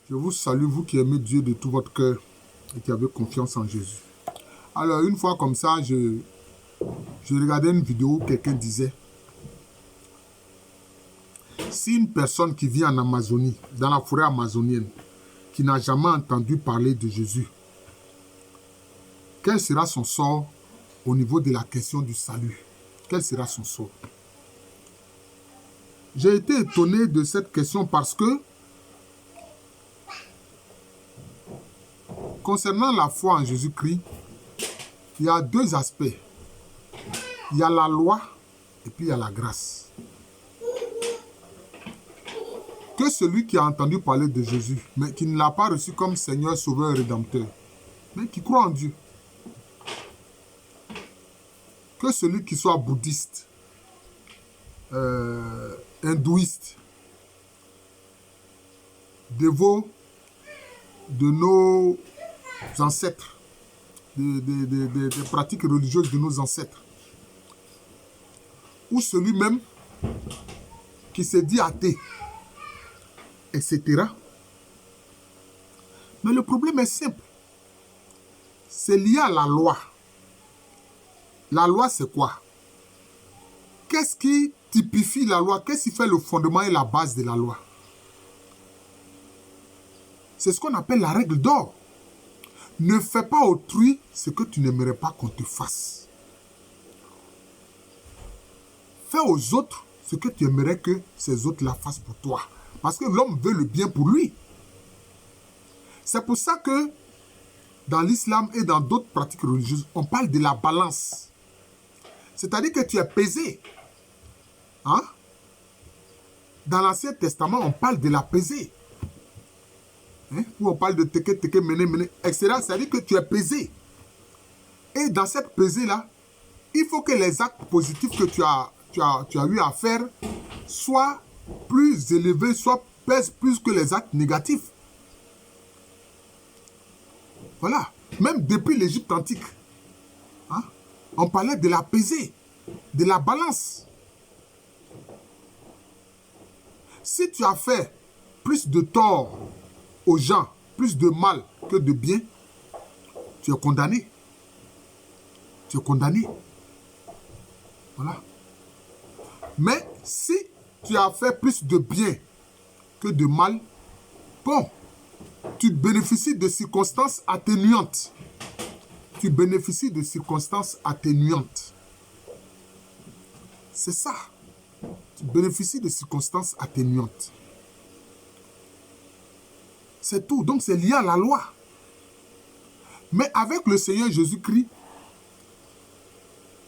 Je vous salue, vous qui aimez Dieu de tout votre cœur et qui avez confiance en Jésus. Alors, une fois comme ça, je regardais une vidéo où quelqu'un disait, si une personne qui vit en Amazonie, dans la forêt amazonienne, qui n'a jamais entendu parler de Jésus, quel sera son sort au niveau de la question du salut? Quel sera son sort? J'ai été étonné de cette question parce que concernant la foi en Jésus-Christ, il y a deux aspects. Il y a la loi et puis il y a la grâce. Que celui qui a entendu parler de Jésus, mais qui ne l'a pas reçu comme Seigneur, Sauveur et Rédempteur, mais qui croit en Dieu. Que celui qui soit bouddhiste, hindouiste, dévot de nos ancêtres, des pratiques religieuses de nos ancêtres, ou celui même qui se dit athée, etc. Mais le problème est simple. C'est lié à la loi. La loi, c'est quoi? Qu'est-ce qui typifie la loi? Qu'est-ce qui fait le fondement et la base de la loi? C'est ce qu'on appelle la règle d'or. Ne fais pas autrui ce que tu n'aimerais pas qu'on te fasse. Fais aux autres ce que tu aimerais que ces autres la fassent pour toi. Parce que l'homme veut le bien pour lui. C'est pour ça que dans l'islam et dans d'autres pratiques religieuses, on parle de la balance. C'est-à-dire que tu es pesé. Hein? Dans l'Ancien Testament, on parle de la pesée. Hein? Où on parle de teke, teke, mene, mene, etc. C'est-à-dire que tu es pesé. Et dans cette pesée-là, il faut que les actes positifs que tu as eu à faire soient plus élevés, pèsent plus que les actes négatifs. Voilà. Même depuis l'Égypte antique, hein, on parlait de la pesée, de la balance. Si tu as fait plus de tort aux gens, plus de mal que de bien, tu es condamné. Tu es condamné. Voilà. Mais si tu as fait plus de bien que de mal, bon, tu bénéficies de circonstances atténuantes. Tu bénéficies de circonstances atténuantes. C'est ça. Tu bénéficies de circonstances atténuantes. C'est tout. Donc, c'est lié à la loi. Mais avec le Seigneur Jésus-Christ,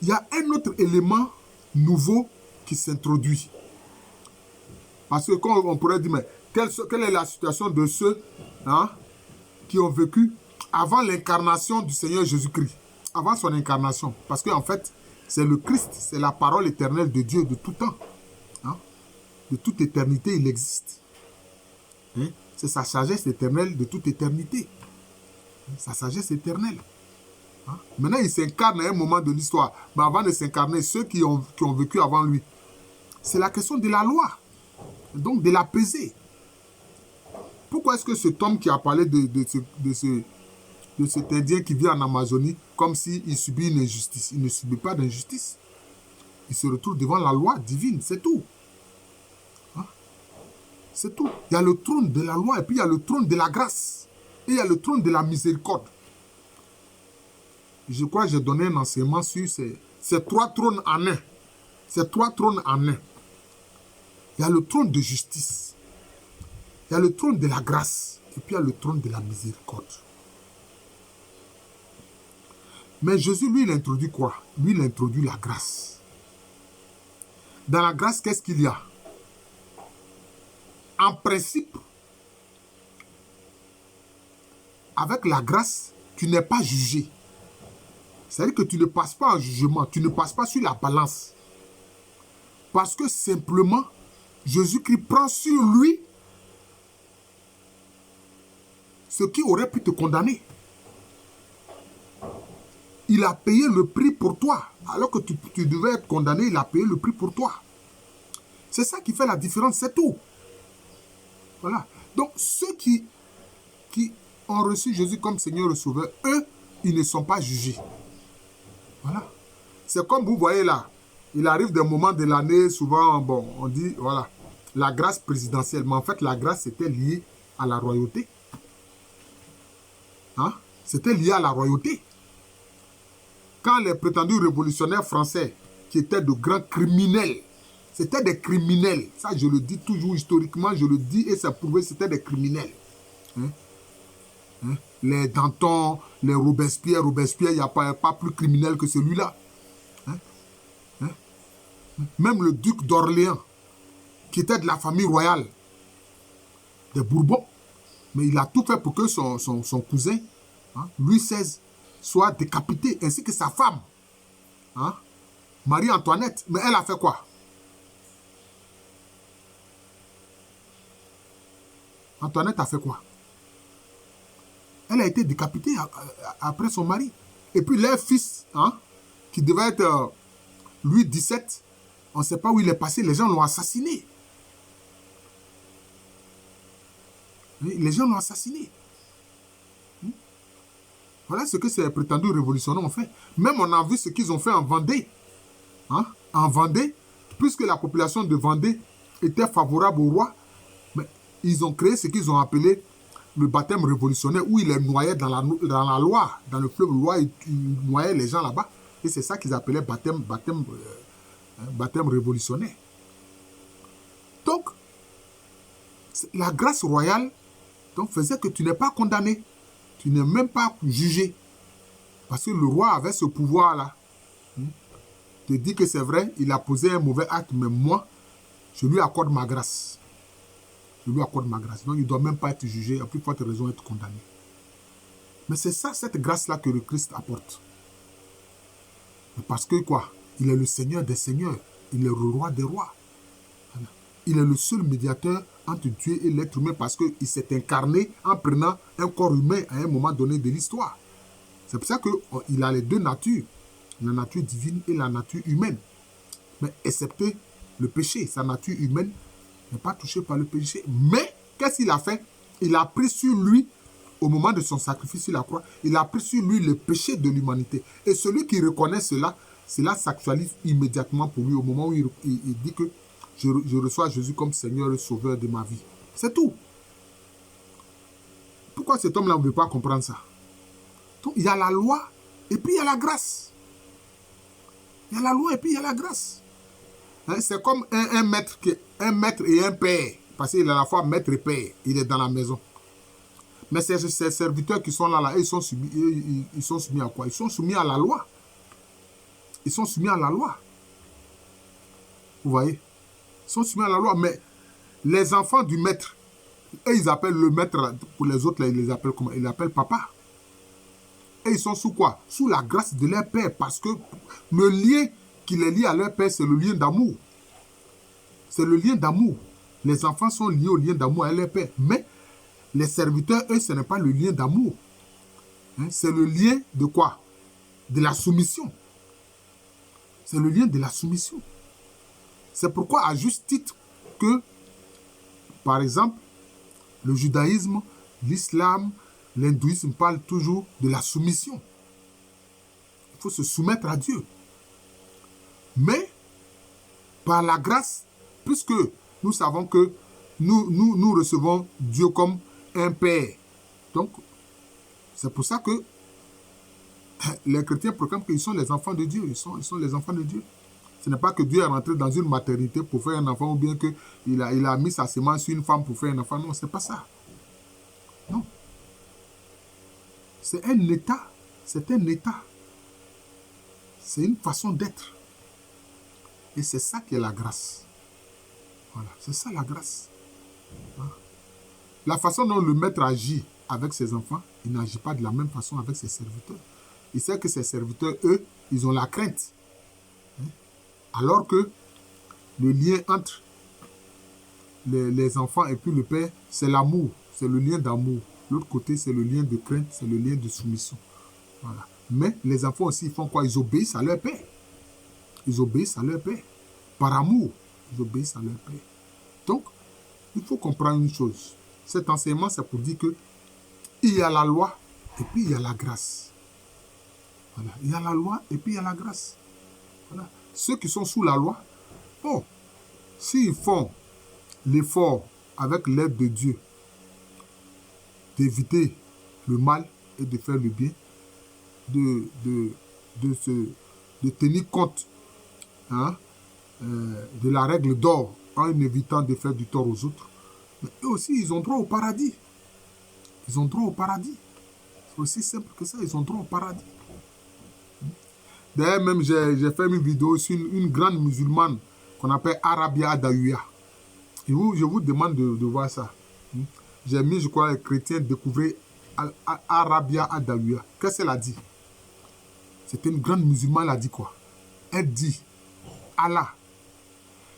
il y a un autre élément nouveau qui s'introduit. Parce que quand on pourrait dire, mais quelle est la situation de ceux qui ont vécu avant l'incarnation du Seigneur Jésus-Christ, avant son incarnation? Parce qu'en fait, c'est le Christ, c'est la parole éternelle de Dieu de tout temps. Hein? De toute éternité, il existe. Hein? C'est sa sagesse éternelle de toute éternité. Sa sagesse éternelle. Hein? Maintenant, il s'incarne à un moment de l'histoire. Mais avant de s'incarner, ceux qui ont vécu avant lui, c'est la question de la loi. Donc, de la pesée. Pourquoi est-ce que cet homme qui a parlé de cet Indien qui vit en Amazonie, comme s'il subit une injustice? Il ne subit pas d'injustice. Il se retrouve devant la loi divine, c'est tout. Hein? C'est tout. Il y a le trône de la loi et puis il y a le trône de la grâce. Et il y a le trône de la miséricorde. Je crois que j'ai donné un enseignement sur ces trois trônes en un. Ces trois trônes en un. Il y a le trône de justice. Il y a le trône de la grâce. Et puis il y a le trône de la miséricorde. Mais Jésus, lui, il introduit quoi? Lui, il introduit la grâce. Dans la grâce, qu'est-ce qu'il y a? En principe, avec la grâce, tu n'es pas jugé. C'est-à-dire que tu ne passes pas en jugement, tu ne passes pas sur la balance. Parce que simplement, Jésus-Christ prend sur lui ce qui aurait pu te condamner. Il a payé le prix pour toi. Alors que tu devais être condamné, il a payé le prix pour toi. C'est ça qui fait la différence, c'est tout. Voilà. Donc, ceux qui qui ont reçu Jésus comme Seigneur et Sauveur, eux, ils ne sont pas jugés. Voilà. C'est comme vous voyez là, il arrive des moments de l'année, souvent, bon, on dit, voilà, la grâce présidentielle. Mais en fait, la grâce, c'était lié à la royauté. Hein? C'était lié à la royauté. Quand les prétendus révolutionnaires français, qui étaient de grands criminels, c'était des criminels. Ça, je le dis toujours historiquement, je le dis et c'est prouvé, c'était des criminels. Hein? Hein? Les Danton, les Robespierre, il n'y a pas plus criminel que celui-là. Hein? Hein? Même le duc d'Orléans, qui était de la famille royale des Bourbons, mais il a tout fait pour que son cousin, hein, Louis XVI, soit décapité, ainsi que sa femme, hein, Marie-Antoinette. Mais elle a fait quoi? Antoinette a fait quoi? Elle a été décapitée après son mari. Et puis leur fils, hein, qui devait être Louis XVII, on ne sait pas où il est passé, les gens l'ont assassiné. Les gens l'ont assassiné. Voilà ce que ces prétendus révolutionnaires ont fait. Même on a vu ce qu'ils ont fait en Vendée. Hein? En Vendée, puisque la population de Vendée était favorable au roi, mais ils ont créé ce qu'ils ont appelé le baptême révolutionnaire, où il les noyait dans la Loire, dans le fleuve Loire, il noyait les gens là-bas. Et c'est ça qu'ils appelaient baptême révolutionnaire. Donc, la grâce royale donc, faisait que tu n'es pas condamné. Tu n'es même pas jugé. Parce que le roi avait ce pouvoir-là. Te dit que c'est vrai, il a posé un mauvais acte, mais moi, je lui accorde ma grâce. Je lui accorde ma grâce. Donc, il ne doit même pas être jugé, à plus forte raison, être condamné. Mais c'est ça, cette grâce-là que le Christ apporte. Parce que quoi? Il est le Seigneur des seigneurs. Il est le roi des rois. Il est le seul médiateur entre Dieu et l'être humain parce qu'il s'est incarné en prenant un corps humain à un moment donné de l'histoire. C'est pour ça qu'il a les deux natures, la nature divine et la nature humaine. Mais excepté le péché, sa nature humaine n'est pas touchée par le péché. Mais qu'est-ce qu'il a fait? Il a pris sur lui, au moment de son sacrifice sur la croix, il a pris sur lui le péché de l'humanité. Et celui qui reconnaît cela s'actualise immédiatement pour lui au moment où il dit que je reçois Jésus comme Seigneur et Sauveur de ma vie. C'est tout. Pourquoi cet homme-là ne veut pas comprendre ça? Donc, il y a la loi et puis il y a la grâce. Il y a la loi et puis il y a la grâce. Hein, c'est comme un maître et un père. Parce qu'il est à la fois maître et père. Il est dans la maison. Mais ces serviteurs qui sont là, ils sont soumis à quoi? Ils sont soumis à la loi. Ils sont soumis à la loi. Vous voyez? Ils sont soumis à la loi. Mais les enfants du maître, eux, ils appellent le maître, pour les autres, là, ils les appellent comment? Ils l'appellent papa. Et ils sont sous quoi? Sous la grâce de leur père. Parce que le lien qui les lie à leur père, c'est le lien d'amour. C'est le lien d'amour. Les enfants sont liés au lien d'amour à leur père. Mais les serviteurs, eux, ce n'est pas le lien d'amour. Hein? C'est le lien de quoi? De la soumission. C'est le lien de la soumission. C'est pourquoi, à juste titre, que, par exemple, le judaïsme, l'islam, l'hindouisme parlent toujours de la soumission. Il faut se soumettre à Dieu. Mais, par la grâce, puisque nous savons que nous recevons Dieu comme un Père. Donc, c'est pour ça que les chrétiens proclament qu'ils sont les enfants de Dieu. Ils sont les enfants de Dieu. Ce n'est pas que Dieu est rentré dans une maternité pour faire un enfant ou bien qu'il a mis sa semence sur une femme pour faire un enfant. Non, ce n'est pas ça. Non. C'est un état. C'est un état. C'est une façon d'être. Et c'est ça qui est la grâce. Voilà, c'est ça la grâce. La façon dont le maître agit avec ses enfants, il n'agit pas de la même façon avec ses serviteurs. Il sait que ses serviteurs, eux, ils ont la crainte. Alors que le lien entre les enfants et puis le père, c'est l'amour. C'est le lien d'amour. L'autre côté, c'est le lien de crainte, c'est le lien de soumission. Voilà. Mais les enfants aussi, ils font quoi? Ils obéissent à leur père. Ils obéissent à leur père. Par amour, ils obéissent à leur père. Donc, il faut comprendre une chose. Cet enseignement, c'est pour dire que il y a la loi et puis il y a la grâce. Voilà. Il y a la loi et puis il y a la grâce. Voilà. Ceux qui sont sous la loi, bon, s'ils font l'effort avec l'aide de Dieu d'éviter le mal et de faire le bien, de tenir compte de la règle d'or en évitant de faire du tort aux autres, mais eux aussi, ils ont droit au paradis. Ils ont droit au paradis. C'est aussi simple que ça, ils ont droit au paradis. D'ailleurs, même, j'ai fait une vidéo sur une grande musulmane qu'on appelle Arabia Adawiya. Et je vous demande de voir ça. J'ai mis, je crois, les chrétiens découvrir Arabia Adawiya. Qu'est-ce qu'elle a dit? C'était une grande musulmane, elle a dit quoi? Elle dit, Allah,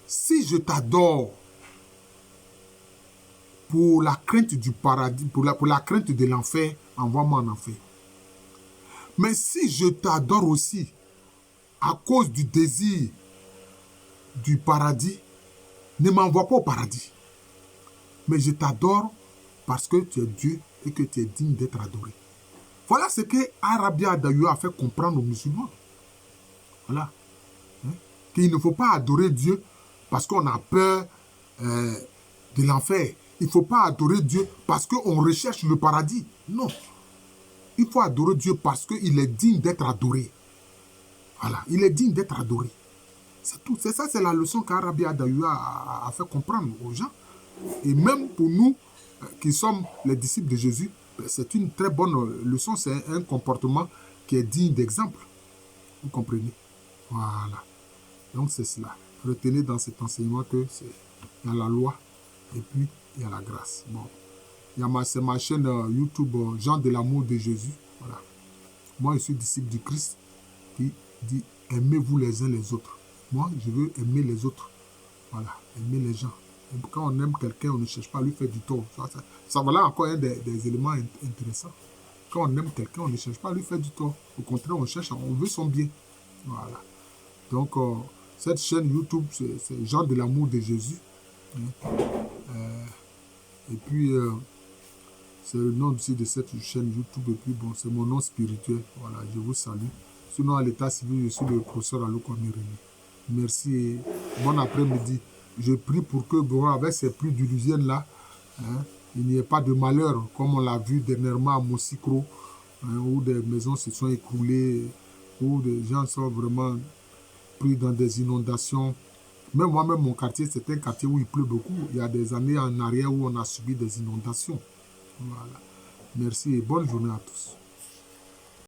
si je t'adore pour la crainte du paradis, pour la crainte de l'enfer, envoie-moi en enfer. Mais si je t'adore aussi à cause du désir du paradis, ne m'envoie pas au paradis. Mais je t'adore parce que tu es Dieu et que tu es digne d'être adoré. Voilà ce que Arabia Adawiya a fait comprendre aux musulmans. Voilà. Qu'il ne faut pas adorer Dieu parce qu'on a peur de l'enfer. Il ne faut pas adorer Dieu parce qu'on recherche le paradis. Non. Il faut adorer Dieu parce qu'il est digne d'être adoré. Voilà. Il est digne d'être adoré. C'est tout. C'est ça, c'est la leçon qu'Arabia Adawiya a fait comprendre aux gens. Et même pour nous qui sommes les disciples de Jésus, c'est une très bonne leçon. C'est un comportement qui est digne d'exemple. Vous comprenez? Voilà. Donc c'est cela. Retenez dans cet enseignement que il y a la loi et puis il y a la grâce. Bon. C'est ma chaîne YouTube Jean de l'amour de Jésus. Voilà. Moi, je suis disciple du Christ qui dit aimez-vous les uns les autres. Moi, je veux aimer les autres. Voilà. Aimer les gens. Et quand on aime quelqu'un, on ne cherche pas à lui faire du tort. Ça voilà encore un des éléments intéressants. Quand on aime quelqu'un, on ne cherche pas à lui faire du tort. Au contraire, on veut son bien. Voilà. Donc, cette chaîne YouTube, c'est Jean de l'amour de Jésus. Et puis, c'est le nom aussi de cette chaîne YouTube. Et puis, bon, c'est mon nom spirituel. Voilà, je vous salue. Sinon, à l'état civil, je suis le professeur Aloko Mirini. Merci et bon après-midi. Je prie pour que, bon, avec ces pluies diluviennes-là, il n'y ait pas de malheur, comme on l'a vu dernièrement à Mosikro, où des maisons se sont écroulées, où des gens sont vraiment pris dans des inondations. Même moi-même, mon quartier, c'est un quartier où il pleut beaucoup. Il y a des années en arrière où on a subi des inondations. Voilà. Merci et bonne journée à tous.